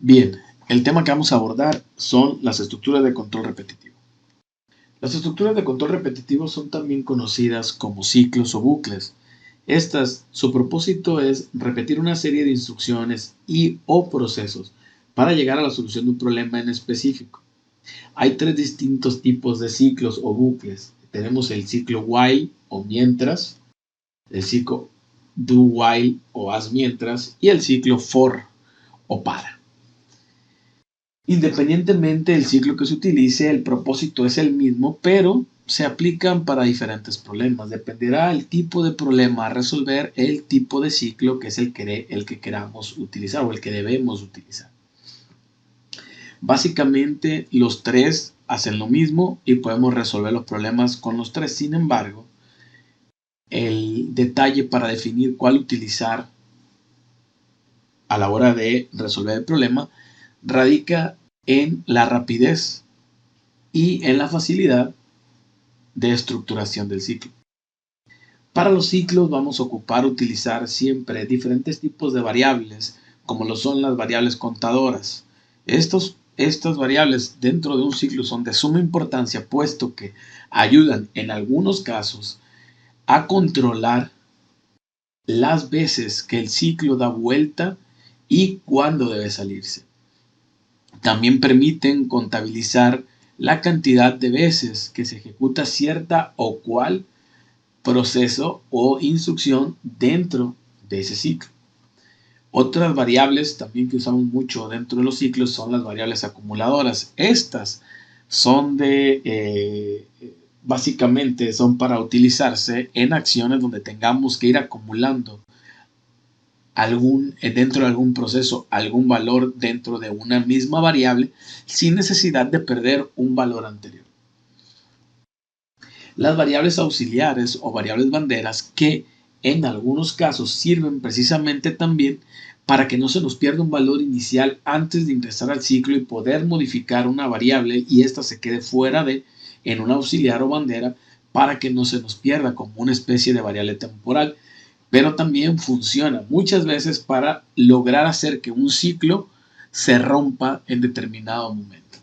Bien, el tema que vamos a abordar son las estructuras de control repetitivo. Las estructuras de control repetitivo son también conocidas como ciclos o bucles. Su propósito es repetir una serie de instrucciones y o procesos para llegar a la solución de un problema en específico. Hay tres distintos tipos de ciclos o bucles. Tenemos el ciclo while o mientras, el ciclo do while o haz mientras y el ciclo for o para. Independientemente del ciclo que se utilice, el propósito es el mismo, pero se aplican para diferentes problemas. Dependerá del tipo de problema a resolver, el tipo de ciclo que es el que queramos utilizar o el que debemos utilizar. Básicamente, los tres hacen lo mismo y podemos resolver los problemas con los tres. Sin embargo, el detalle para definir cuál utilizar a la hora de resolver el problema radica en la rapidez y en la facilidad de estructuración del ciclo. Para los ciclos vamos a utilizar siempre diferentes tipos de variables, como lo son las variables contadoras. Estas variables dentro de un ciclo son de suma importancia, puesto que ayudan en algunos casos a controlar las veces que el ciclo da vuelta y cuándo debe salirse. También permiten contabilizar la cantidad de veces que se ejecuta cierta o cual proceso o instrucción dentro de ese ciclo. Otras variables también que usamos mucho dentro de los ciclos son las variables acumuladoras. Estas son básicamente son para utilizarse en acciones donde tengamos que ir acumulando dentro de algún proceso algún valor dentro de una misma variable sin necesidad de perder un valor anterior. Las variables auxiliares o variables banderas que en algunos casos sirven precisamente también para que no se nos pierda un valor inicial antes de ingresar al ciclo y poder modificar una variable y ésta se quede fuera en un auxiliar o bandera para que no se nos pierda como una especie de variable temporal. Pero también funciona muchas veces para lograr hacer que un ciclo se rompa en determinado momento.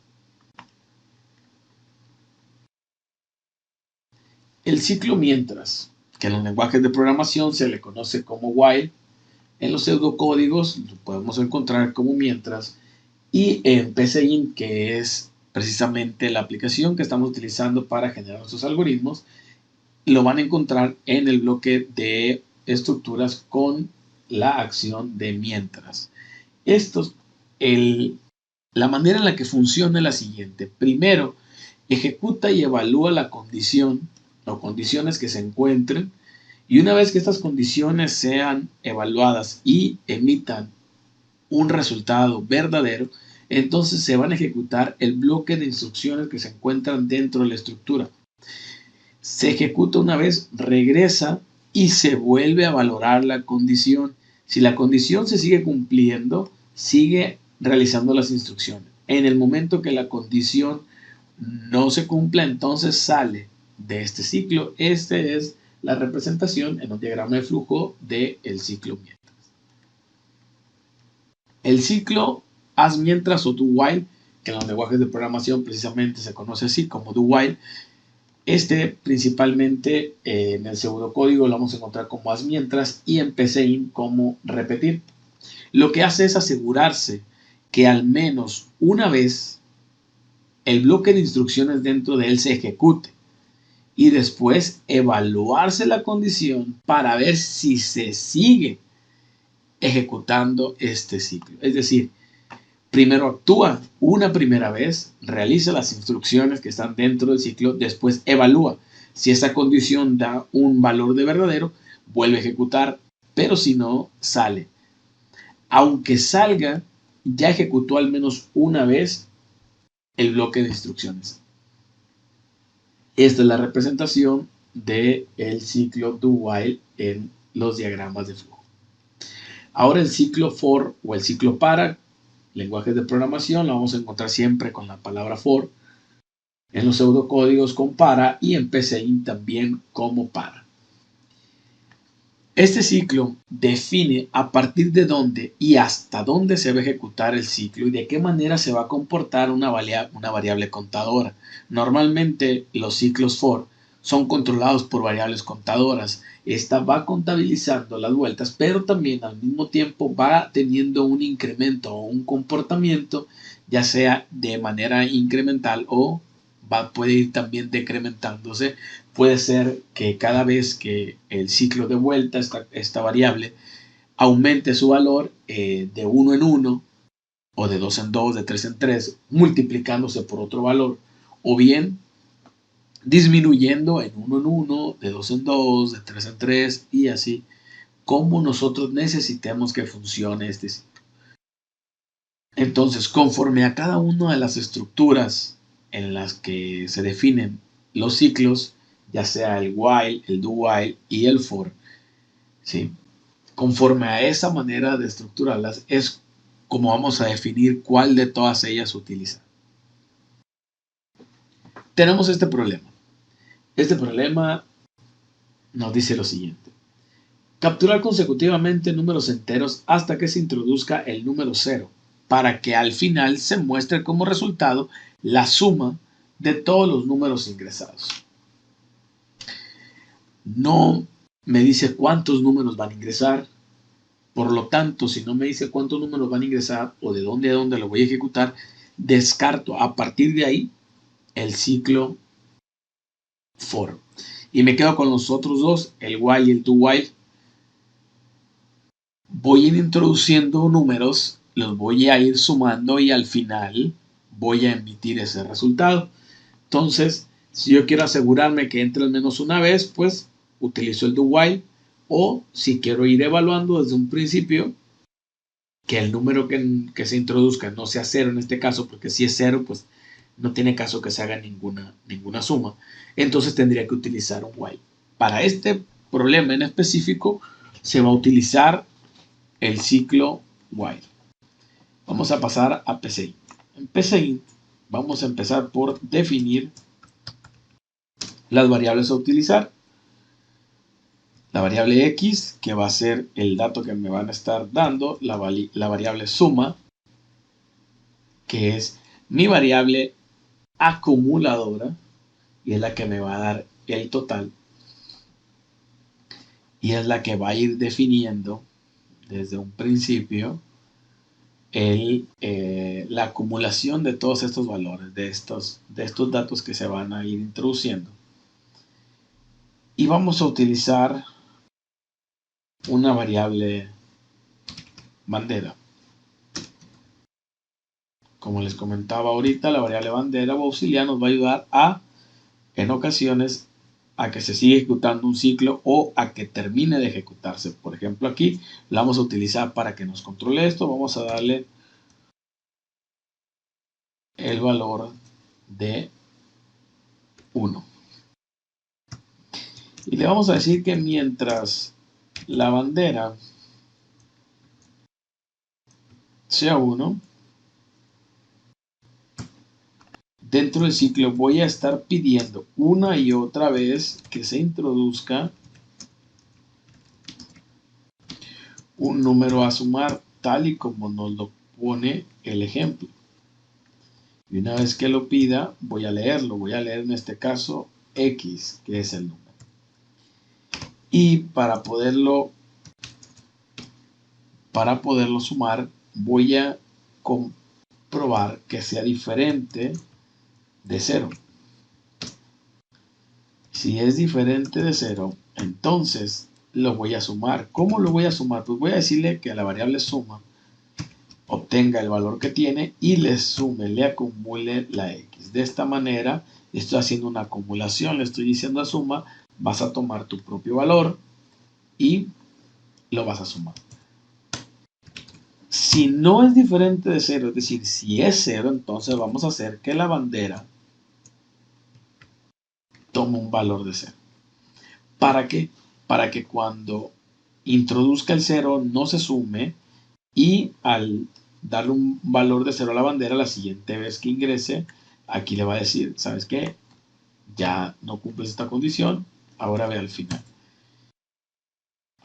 El ciclo mientras, que en los lenguajes de programación se le conoce como while, en los pseudocódigos lo podemos encontrar como mientras, y en PCInt, que es precisamente la aplicación que estamos utilizando para generar nuestros algoritmos, lo van a encontrar en el bloque de estructuras con la acción de mientras. La manera en la que funciona es la siguiente. Primero, ejecuta y evalúa la condición o condiciones que se encuentren, y una vez que estas condiciones sean evaluadas y emitan un resultado verdadero, entonces se van a ejecutar el bloque de instrucciones que se encuentran dentro de la estructura. Se ejecuta una vez, regresa y se vuelve a valorar la condición. Si la condición se sigue cumpliendo, sigue realizando las instrucciones. En el momento que la condición no se cumpla, entonces sale de este ciclo. Esta es la representación en un diagrama de flujo del ciclo mientras. El ciclo haz mientras o do while, que en los lenguajes de programación precisamente se conoce así como do while, principalmente en el pseudocódigo lo vamos a encontrar como haz mientras y en PCInt como repetir. Lo que hace es asegurarse que al menos una vez el bloque de instrucciones dentro de él se ejecute y después evaluarse la condición para ver si se sigue ejecutando este ciclo. Es decir, primero actúa una primera vez, realiza las instrucciones que están dentro del ciclo, después evalúa. Si esa condición da un valor de verdadero, vuelve a ejecutar, pero si no, sale. Aunque salga, ya ejecutó al menos una vez el bloque de instrucciones. Esta es la representación del ciclo do while en los diagramas de flujo. Ahora el ciclo for o el ciclo para, lenguajes de programación, lo vamos a encontrar siempre con la palabra for, en los pseudocódigos con para y en PCInt también como para. Este ciclo define a partir de dónde y hasta dónde se va a ejecutar el ciclo y de qué manera se va a comportar una variable contadora. Normalmente los ciclos for son controlados por variables contadoras. Esta va contabilizando las vueltas, pero también al mismo tiempo va teniendo un incremento o un comportamiento, ya sea de manera incremental o puede ir también decrementándose. Puede ser que cada vez que el ciclo de vuelta, esta variable, aumente su valor de 1 en 1 o de 2 en 2, de 3 en 3, multiplicándose por otro valor, o bien disminuyendo en 1 en 1, de 2 en 2, de 3 en 3 y así, como nosotros necesitemos que funcione este ciclo. Entonces, conforme a cada una de las estructuras en las que se definen los ciclos, ya sea el while, el do while y el for, ¿sí? Conforme a esa manera de estructurarlas es como vamos a definir cuál de todas ellas utilizar. Tenemos este problema. Este problema nos dice lo siguiente. Capturar consecutivamente números enteros hasta que se introduzca el número 0, para que al final se muestre como resultado la suma de todos los números ingresados. No me dice cuántos números van a ingresar, por lo tanto, si no me dice cuántos números van a ingresar o de dónde a dónde lo voy a ejecutar, descarto a partir de ahí el ciclo for. Y me quedo con los otros dos, el while y el do while. Voy a ir introduciendo números, los voy a ir sumando y al final voy a emitir ese resultado. Entonces, si yo quiero asegurarme que entre al menos una vez, pues utilizo el do while. O si quiero ir evaluando desde un principio que el número que se introduzca no sea 0 en este caso, porque si es 0, pues no tiene caso que se haga ninguna suma. Entonces tendría que utilizar un while. Para este problema en específico, se va a utilizar el ciclo while. Vamos a pasar a PCInt. En PCInt vamos a empezar por definir las variables a utilizar. La variable x, que va a ser el dato que me van a estar dando, la variable suma, que es mi variable acumuladora, y es la que me va a dar el total, y es la que va a ir definiendo desde un principio la acumulación de todos estos valores, de estos datos que se van a ir introduciendo. Y vamos a utilizar una variable bandera. Como les comentaba ahorita, la variable bandera o auxiliar nos va a ayudar en ocasiones, a que se siga ejecutando un ciclo o a que termine de ejecutarse. Por ejemplo, aquí la vamos a utilizar para que nos controle esto. Vamos a darle el valor de 1. Y le vamos a decir que mientras la bandera sea 1, dentro del ciclo voy a estar pidiendo una y otra vez que se introduzca un número a sumar, tal y como nos lo pone el ejemplo. Y una vez que lo pida, voy a leerlo. Voy a leer en este caso X, que es el número. Y para poderlo sumar, voy a comprobar que sea diferente de 0. Si es diferente de 0, entonces lo voy a sumar. ¿Cómo lo voy a sumar? Pues voy a decirle que a la variable suma obtenga el valor que tiene y le acumule la X. De esta manera estoy haciendo una acumulación, le estoy diciendo a suma, vas a tomar tu propio valor y lo vas a sumar. Si no es diferente de 0, es decir, si es 0, entonces vamos a hacer que la bandera tome un valor de 0. ¿Para qué? Para que cuando introduzca el 0 no se sume y al darle un valor de 0 a la bandera, la siguiente vez que ingrese, aquí le va a decir, ¿sabes qué? Ya no cumples esta condición, ahora ve al final.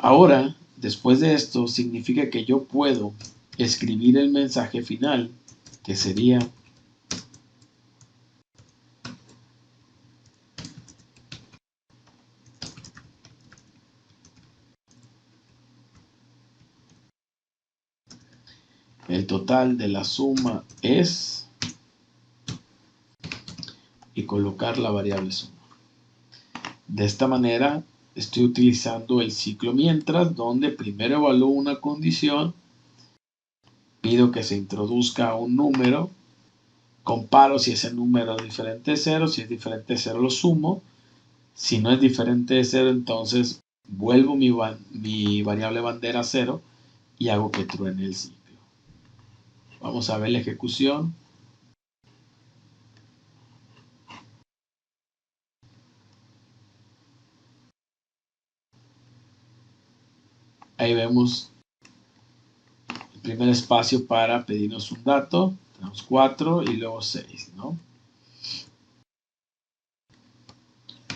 Ahora, después de esto, significa que yo puedo escribir el mensaje final, que sería el total de la suma es, y colocar la variable suma. De esta manera estoy utilizando el ciclo mientras, donde primero evalúo una condición, pido que se introduzca un número, comparo si ese número es diferente de 0, si es diferente de 0 lo sumo, si no es diferente de 0 entonces vuelvo mi variable bandera a 0 y hago que truene el ciclo. Vamos a ver la ejecución. Ahí vemos el primer espacio para pedirnos un dato. Tenemos 4 y luego 6, ¿no?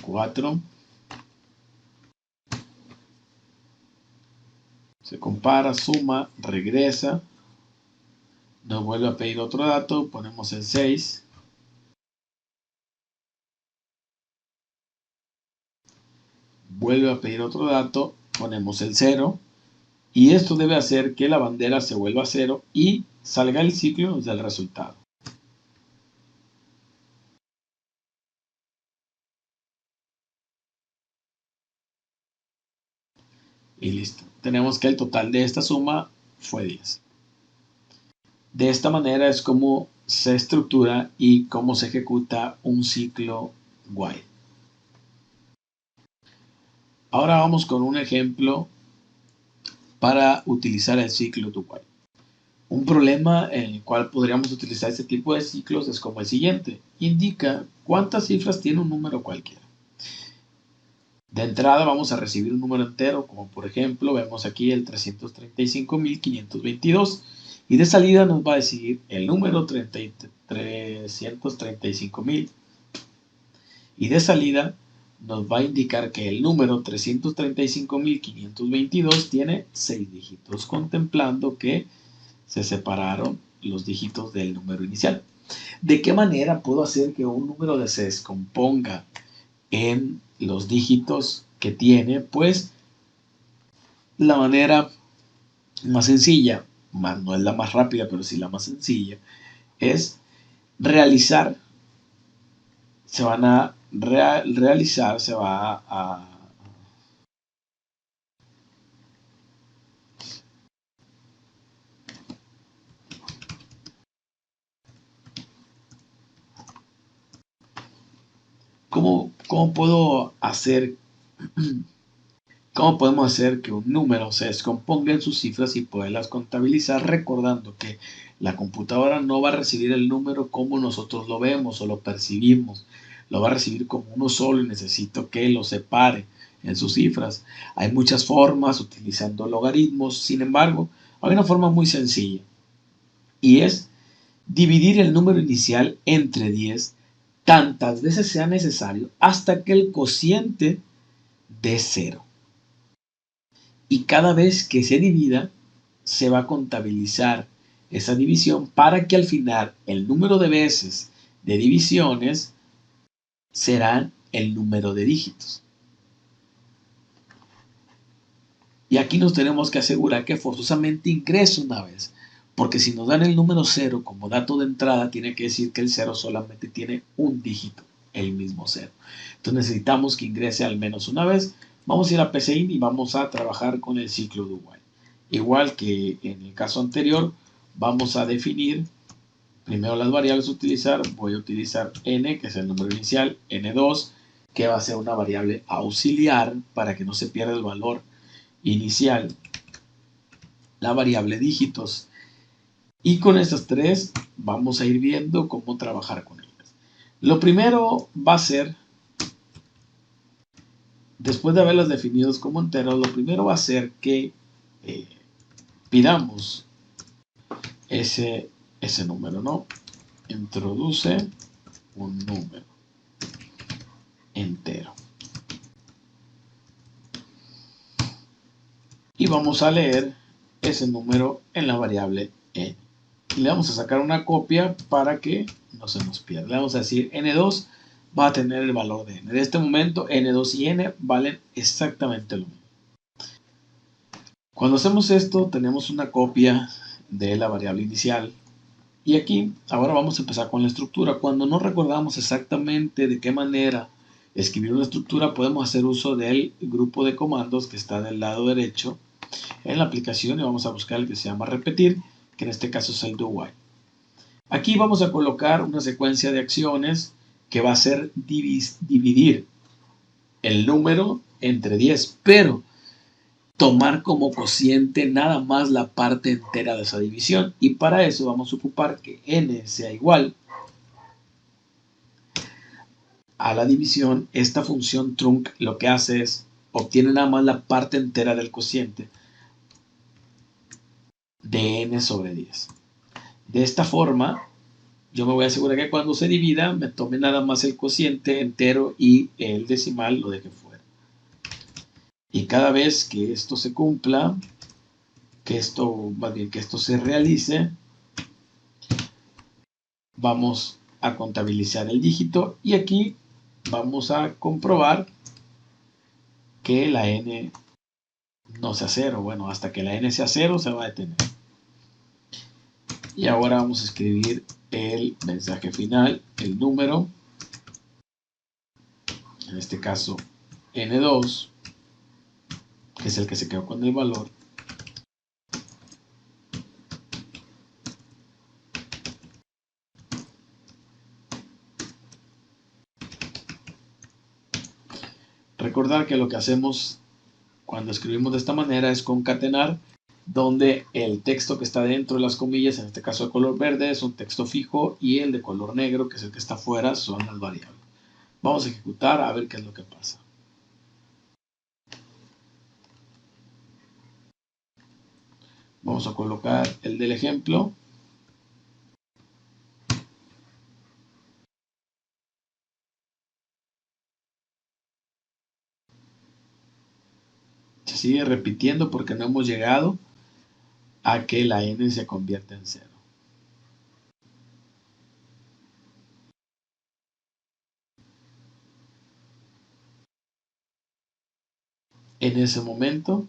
4. Se compara, suma, regresa. Nos vuelve a pedir otro dato. Ponemos el 6. Vuelve a pedir otro dato. Ponemos el 0. Y esto debe hacer que la bandera se vuelva a 0 y salga el ciclo y nos dé el resultado. Y listo. Tenemos que el total de esta suma fue 10. De esta manera es como se estructura y cómo se ejecuta un ciclo while. Ahora vamos con un ejemplo para utilizar el ciclo do while. Un problema en el cual podríamos utilizar este tipo de ciclos es como el siguiente. Indica cuántas cifras tiene un número cualquiera. De entrada vamos a recibir un número entero, como por ejemplo vemos aquí el 335.522. Y de salida nos va a decir el número 335.000. Y de salida nos va a indicar que el número 335.522 tiene 6 dígitos, contemplando que se separaron los dígitos del número inicial. ¿De qué manera puedo hacer que un número se descomponga en los dígitos que tiene? Pues la manera más sencilla, no es la más rápida, pero sí la más sencilla, es realizar, se van a realizar, se va a ¿cómo puedo hacer, cómo podemos hacer que un número se descomponga en sus cifras y poderlas contabilizar, recordando que la computadora no va a recibir el número como nosotros lo vemos o lo percibimos, lo va a recibir como uno solo y necesito que lo separe en sus cifras. Hay muchas formas utilizando logaritmos, sin embargo, hay una forma muy sencilla y es dividir el número inicial entre 10 tantas veces sea necesario hasta que el cociente dé 0. Y cada vez que se divida, se va a contabilizar esa división para que al final el número de veces de divisiones será el número de dígitos. Y aquí nos tenemos que asegurar que forzosamente ingrese una vez, porque si nos dan el número 0 como dato de entrada, tiene que decir que el 0 solamente tiene un dígito, el mismo 0. Entonces necesitamos que ingrese al menos una vez. Vamos a ir a PCInt y vamos a trabajar con el ciclo do while. Igual que en el caso anterior, vamos a definir primero las variables a utilizar. Voy a utilizar n, que es el número inicial, n2, que va a ser una variable auxiliar para que no se pierda el valor inicial, la variable dígitos, y con estas tres vamos a ir viendo cómo trabajar con ellas. Lo primero va a ser, después de haberlas definido como enteros, lo primero va a ser que pidamos ese número, ¿no? Introduce un número entero. y vamos a leer ese número en la variable n. Y le vamos a sacar una copia para que no se nos pierda. Le vamos a decir n2 va a tener el valor de n. De este momento n2 y n valen exactamente lo mismo. Cuando hacemos esto tenemos una copia de la variable inicial. Y aquí ahora vamos a empezar con la estructura. Cuando no recordamos exactamente de qué manera escribir una estructura, podemos hacer uso del grupo de comandos que está del lado derecho en la aplicación y vamos a buscar el que se llama repetir, que en este caso es el do while. Aquí vamos a colocar una secuencia de acciones que va a ser dividir el número entre 10, pero tomar como cociente nada más la parte entera de esa división. Y para eso vamos a ocupar que n sea igual a la división. Esta función trunc lo que hace es obtiene nada más la parte entera del cociente de n sobre 10. De esta forma, yo me voy a asegurar que cuando se divida me tome nada más el cociente entero y el decimal lo deje fuera. Y cada vez que esto se cumpla, que esto se realice, vamos a contabilizar el dígito y aquí vamos a comprobar que la n no sea 0. Bueno, hasta que la n sea 0 se va a detener. Y ahora vamos a escribir el mensaje final, el número, en este caso n2, que es el que se quedó con el valor, recordar que lo que hacemos cuando escribimos de esta manera es concatenar, donde el texto que está dentro de las comillas, en este caso de color verde, es un texto fijo y el de color negro, que es el que está afuera, son las variables. Vamos a ejecutar a ver qué es lo que pasa. Vamos a colocar el del ejemplo. Se sigue repitiendo porque no hemos llegado a que la n se convierta en 0. En ese momento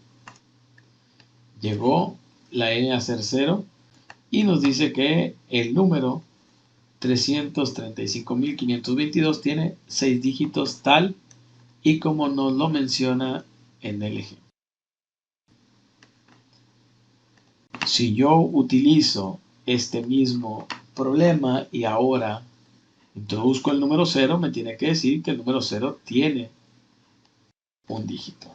llegó la n a ser 0 y nos dice que el número 335.522 tiene 6 dígitos tal y como nos lo menciona en el ejemplo. Si yo utilizo este mismo problema y ahora introduzco el número 0, me tiene que decir que el número 0 tiene un dígito.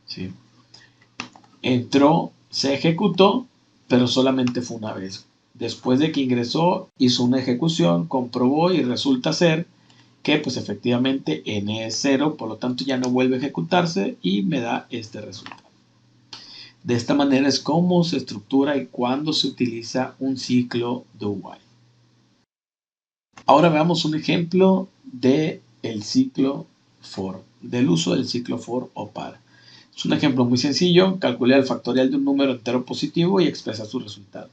¿Sí? Entró, se ejecutó, pero solamente fue una vez. Después de que ingresó, hizo una ejecución, comprobó y resulta ser que pues efectivamente n es 0, por lo tanto ya no vuelve a ejecutarse y me da este resultado. De esta manera es como se estructura y cuándo se utiliza un ciclo do while. Ahora veamos un ejemplo del ciclo for, del uso del ciclo for o para. Es un ejemplo muy sencillo. Calcula el factorial de un número entero positivo y expresa su resultado.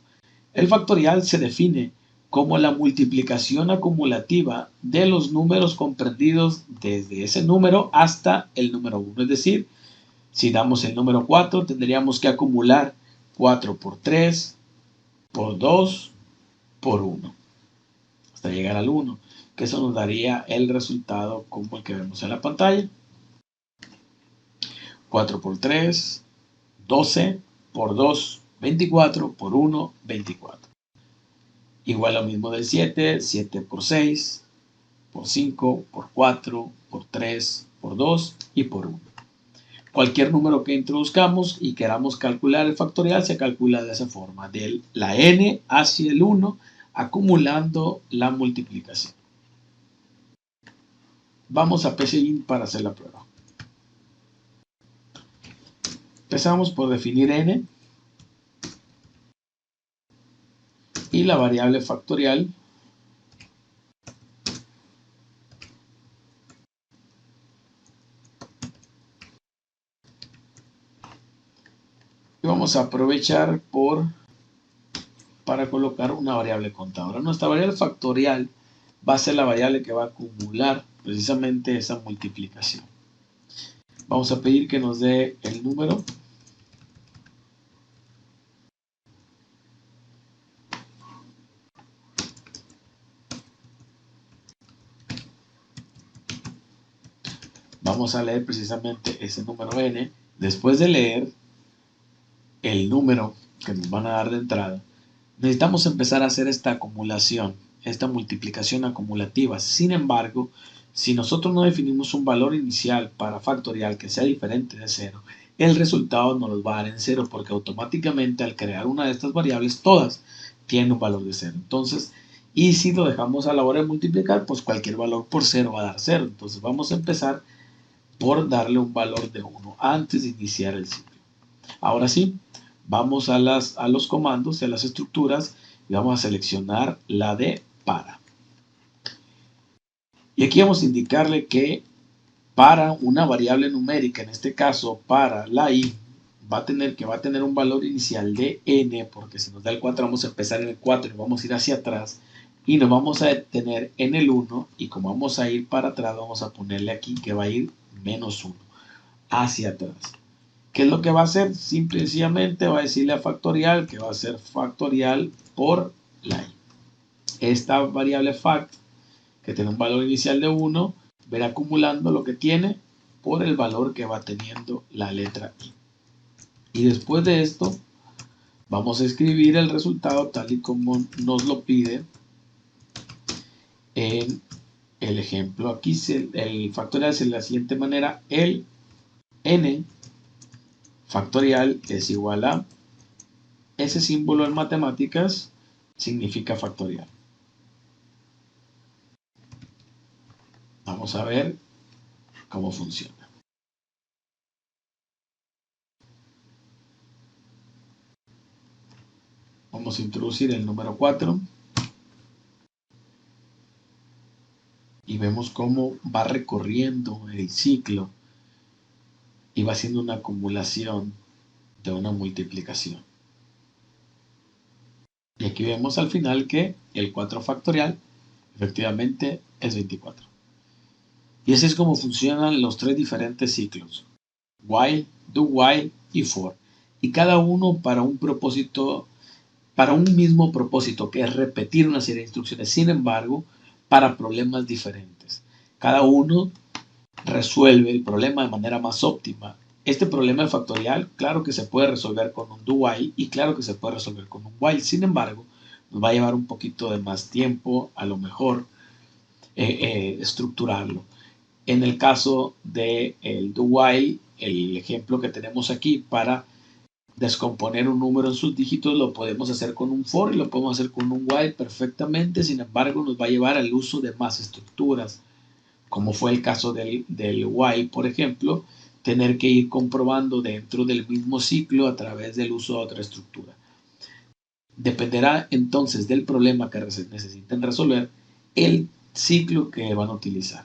El factorial se define como la multiplicación acumulativa de los números comprendidos desde ese número hasta el número 1. Es decir, si damos el número 4, tendríamos que acumular 4 por 3, por 2, por 1, hasta llegar al 1, que eso nos daría el resultado como el que vemos en la pantalla. 4 por 3, 12, por 2, 24, por 1, 24. Igual lo mismo del 7, 7 por 6, por 5, por 4, por 3, por 2 y por 1. Cualquier número que introduzcamos y queramos calcular el factorial se calcula de esa forma, de la n hacia el 1, acumulando la multiplicación. Vamos a PCInt para hacer la prueba. Empezamos por definir n y la variable factorial vamos a aprovechar para colocar una variable contadora. Nuestra variable factorial va a ser la variable que va a acumular precisamente esa multiplicación. Vamos a pedir que nos dé el número. Vamos a leer precisamente ese número n. Después de leer el número que nos van a dar de entrada, necesitamos empezar a hacer esta acumulación, esta multiplicación acumulativa. Sin embargo, si nosotros no definimos un valor inicial para factorial que sea diferente de 0, el resultado nos lo va a dar en 0 porque automáticamente al crear una de estas variables, todas tienen un valor de 0. Entonces, y si lo dejamos a la hora de multiplicar, pues cualquier valor por 0 va a dar 0. Entonces vamos a empezar por darle un valor de 1 antes de iniciar el ciclo. Ahora sí, vamos a los comandos y a las estructuras y vamos a seleccionar la de para. Y aquí vamos a indicarle que para una variable numérica, en este caso para la i, va a tener un valor inicial de n, porque si nos da el 4 vamos a empezar en el 4 y vamos a ir hacia atrás, y nos vamos a detener en el 1, y como vamos a ir para atrás vamos a ponerle aquí que va a ir menos 1 hacia atrás. ¿Qué es lo que va a hacer? Simple y sencillamente va a decirle a factorial que va a ser factorial por la i. Esta variable fact, que tiene un valor inicial de 1, verá acumulando lo que tiene por el valor que va teniendo la letra i. Y después de esto, vamos a escribir el resultado tal y como nos lo pide en el ejemplo. Aquí el factorial es de la siguiente manera: el n factorial es igual a ese símbolo en matemáticas, significa factorial. Vamos a ver cómo funciona. Vamos a introducir el número 4 y vemos cómo va recorriendo el ciclo y va haciendo una acumulación de una multiplicación. Y aquí vemos al final que el 4 factorial efectivamente es 24. Y así es como funcionan los tres diferentes ciclos: while, do while y for. Y cada uno para un propósito, para un mismo propósito, que es repetir una serie de instrucciones. Sin embargo, para problemas diferentes. Cada uno resuelve el problema de manera más óptima. Este problema de factorial, claro que se puede resolver con un do while y claro que se puede resolver con un while. Sin embargo, nos va a llevar un poquito de más tiempo, a lo mejor, estructurarlo. En el caso del do while, el ejemplo que tenemos aquí, para descomponer un número en sus dígitos lo podemos hacer con un for y lo podemos hacer con un while perfectamente. Sin embargo, nos va a llevar al uso de más estructuras, como fue el caso del while, por ejemplo, tener que ir comprobando dentro del mismo ciclo a través del uso de otra estructura. Dependerá entonces del problema que necesiten resolver el ciclo que van a utilizar.